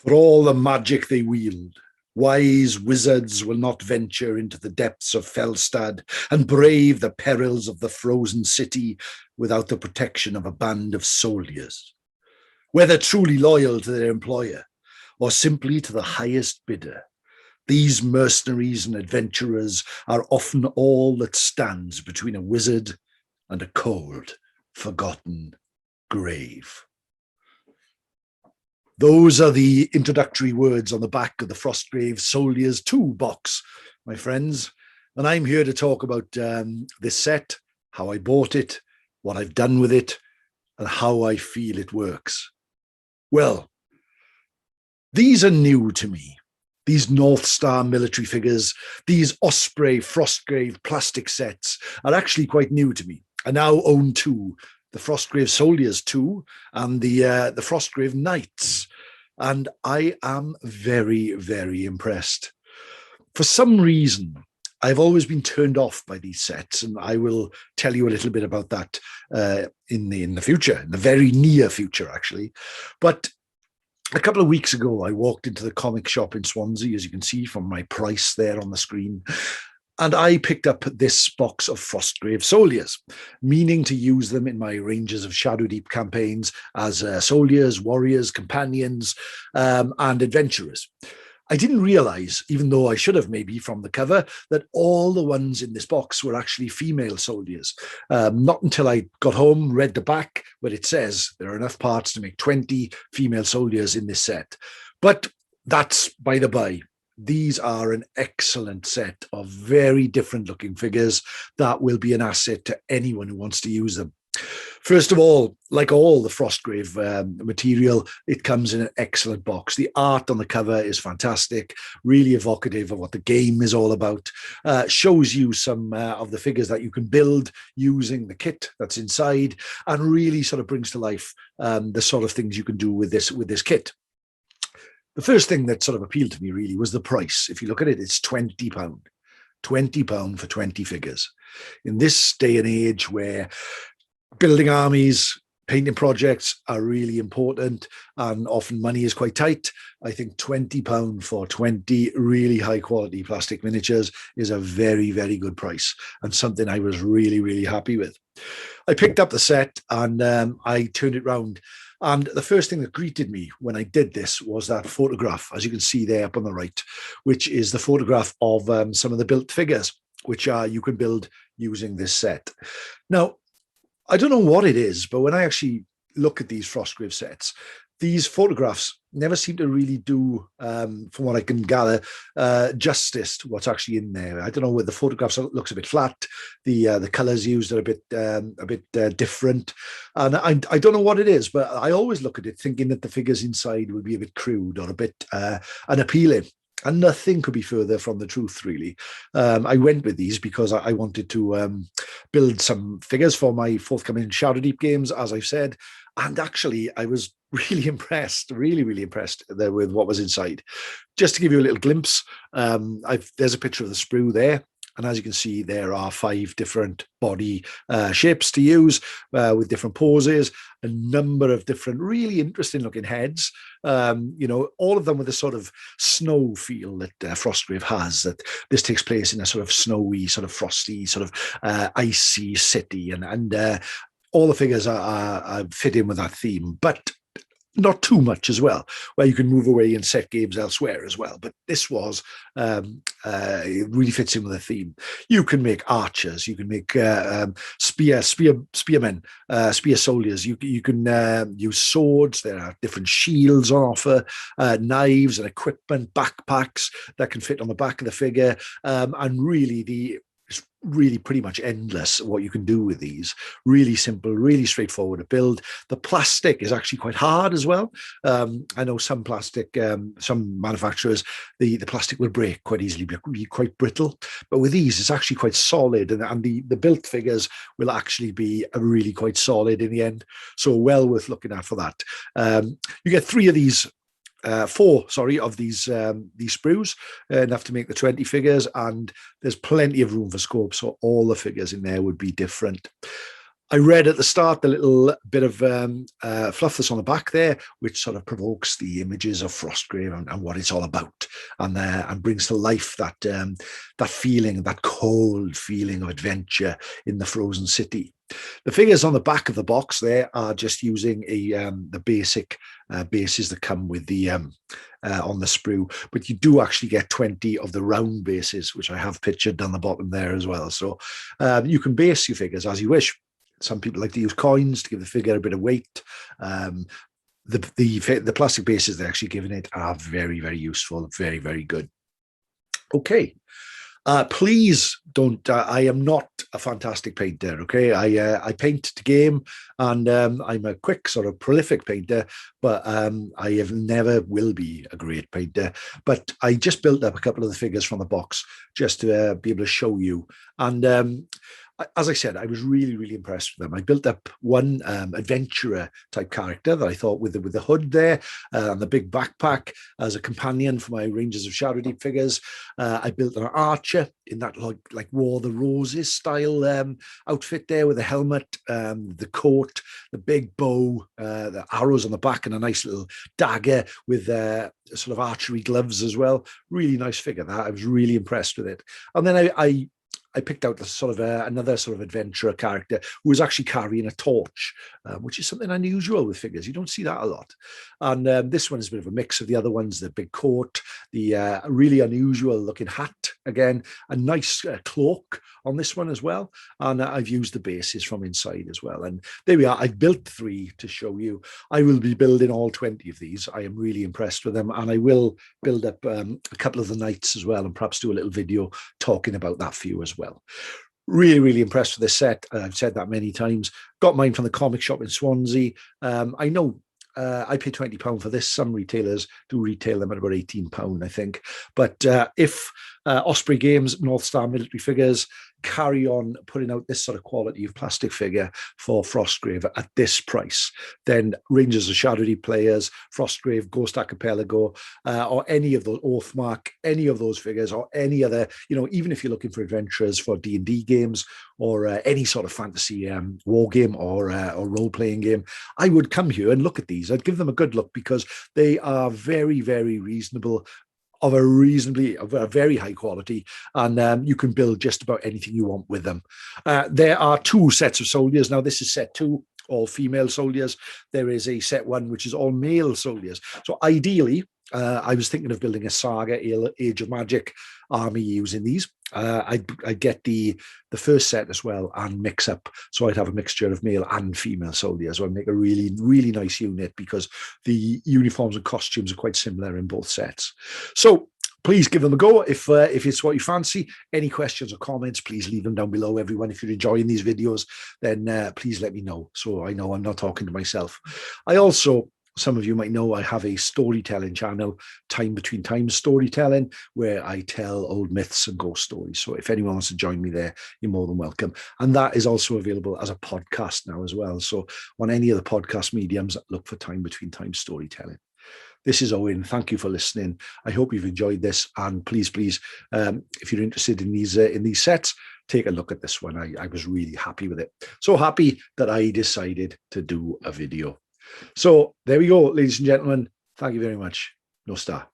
For all the magic they wield, wise wizards will not venture into the depths of Felstad and brave the perils of the frozen city without the protection of a band of soldiers. Whether truly loyal to their employer or simply to the highest bidder, these mercenaries and adventurers are often all that stands between a wizard and a cold, forgotten grave. Those are the introductory words on the back of the Frostgrave Soldiers 2 box, my friends. And I'm here to talk about this set, how I bought it, what I've done with it, and how I feel it works. Well, these are new to me. These North Star military figures, these Osprey Frostgrave plastic sets are actually quite new to me. I now own two, the Frostgrave Soldiers 2 and the Frostgrave Knights. And I am very, very impressed. For some reason, I've always been turned off by these sets, and I will tell you a little bit about that in the future, in the very near future, actually. But a couple of weeks ago, I walked into the comic shop in Swansea, as you can see from my price there on the screen, and I picked up this box of Frostgrave Soldiers, meaning to use them in my ranges of Shadowdeep campaigns as soldiers, warriors, companions, and adventurers. I didn't realize, even though I should have maybe from the cover, that all the ones in this box were actually female soldiers. Not until I got home, read the back, where it says there are enough parts to make 20 female soldiers in this set. But that's by the by. These are an excellent set of very different looking figures that will be an asset to anyone who wants to use them. First of all, like all the Frostgrave material, it comes in an excellent box. The art on the cover is fantastic, really evocative of what the game is all about. Shows you some of the figures that you can build using the kit that's inside, and really sort of brings to life the sort of things you can do with this kit. The first thing that sort of appealed to me really was the price. If you look at it, it's £20. £20 for 20 figures. In this day and age where building armies, painting projects are really important, and often money is quite tight, I think £20 for 20 really high quality plastic miniatures is a very, very good price, and something I was really, really happy with. I picked up the set and I turned it round. And the first thing that greeted me when I did this was that photograph, as you can see there up on the right, which is the photograph of some of the built figures, which you can build using this set. Now, I don't know what it is, but when I actually look at these Frostgrave sets, these photographs never seem to really do, from what I can gather, justice to what's actually in there. I don't know whether the photographs looks a bit flat, the colours used are a bit different, and I don't know what it is, but I always look at it thinking that the figures inside will be a bit crude or a bit unappealing. And nothing could be further from the truth, really. I went with these because I wanted to build some figures for my forthcoming Shadowdeep games, as I've said. And actually, I was really impressed, really, really impressed with what was inside. Just to give you a little glimpse, there's a picture of the sprue there. And as you can see, there are 5 different body shapes to use with different poses, a number of different really interesting looking heads, all of them with a sort of snow feel that Frostgrave has, that this takes place in a sort of snowy, sort of frosty, sort of icy city. And all the figures are fit in with that theme, but not too much as well, where you can move away and set games elsewhere as well. But this was, it really fits in with the theme. You can make archers, you can make spearmen, spear soldiers, you can use swords, there are different shields on offer, knives and equipment, backpacks that can fit on the back of the figure, and really it's really pretty much endless what you can do with these. Really simple, really straightforward to build. The plastic is actually quite hard as well. I know some plastic, some manufacturers, the plastic will break quite easily, be quite brittle. But with these, it's actually quite solid, and the built figures will actually be really quite solid in the end. So well worth looking at for that. You get 3 of these. 4 of these sprues, enough to make the 20 figures, and there's plenty of room for scope, so all the figures in there would be different. I read at the start the little bit of fluff that's on the back there, which sort of provokes the images of Frostgrave and what it's all about, and brings to life that that feeling, that cold feeling of adventure in the frozen city. The figures on the back of the box there are just using the basic bases that come with the on the sprue, but you do actually get 20 of the round bases, which I have pictured down the bottom there as well. So you can base your figures as you wish. Some people like to use coins to give the figure a bit of weight. The plastic bases they're actually giving it are very, very useful, very, very good. Okay. Please don't. I am not a fantastic painter. Okay, I paint to game, and I'm a quick, sort of prolific painter, but I have never will be a great painter. But I just built up a couple of the figures from the box just to be able to show you. And as I said, I was really, really impressed with them. I built up one adventurer type character that I thought with the hood there and the big backpack as a companion for my Rangers of Shadowdeep figures. I built an archer in that like War of the Roses style outfit there with the helmet, the coat, the big bow, the arrows on the back, and a nice little dagger with sort of archery gloves as well. Really nice figure that. I was really impressed with it. And then I picked out sort of another sort of adventurer character who was actually carrying a torch, which is something unusual with figures. You don't see that a lot. And this one is a bit of a mix of the other ones, the big coat, the really unusual looking hat, again, a nice cloak on this one as well. And I've used the bases from inside as well. And there we are. I built 3 to show you. I will be building all 20 of these. I am really impressed with them. And I will build up a couple of the knights as well, and perhaps do a little video talking about that for you as well. Really, really impressed with this set. I've said that many times. Got mine from the comic shop in Swansea. I know I paid £20 for this. Some retailers do retail them at about £18, I think. But if Osprey Games, North Star Military Figures carry on putting out this sort of quality of plastic figure for Frostgrave at this price, then Rangers of Shadowdeep players, Frostgrave, Ghost Archipelago, or any of those, Oathmark, any of those figures, or any other, even if you're looking for adventurers for D&D games or any sort of fantasy war game or role-playing game, I would come here and look at these. I'd give them a good look because they are very, very reasonable, of a very high quality, and you can build just about anything you want with them. There are 2 sets of soldiers. Now, this is set 2, all female soldiers. There is a set 1, which is all male soldiers. So ideally, I was thinking of building a Saga Age of Magic army using these. I'd get the first set as well and mix up, so I'd have a mixture of male and female soldiers. So I'd make a really, really nice unit because the uniforms and costumes are quite similar in both sets. So please give them a go if it's what you fancy. Any questions or comments, please leave them down below, everyone. If you're enjoying these videos, then please let me know, so I know I'm not talking to myself. I also, some of you might know, I have a storytelling channel, Time Between Times Storytelling, where I tell old myths and ghost stories. So if anyone wants to join me there, you're more than welcome. And that is also available as a podcast now as well. So on any of the podcast mediums, look for Time Between Times Storytelling. This is Owen. Thank you for listening. I hope you've enjoyed this. And please, if you're interested in these sets, take a look at this one. I was really happy with it. So happy that I decided to do a video. So there we go, ladies and gentlemen. Thank you very much. No star.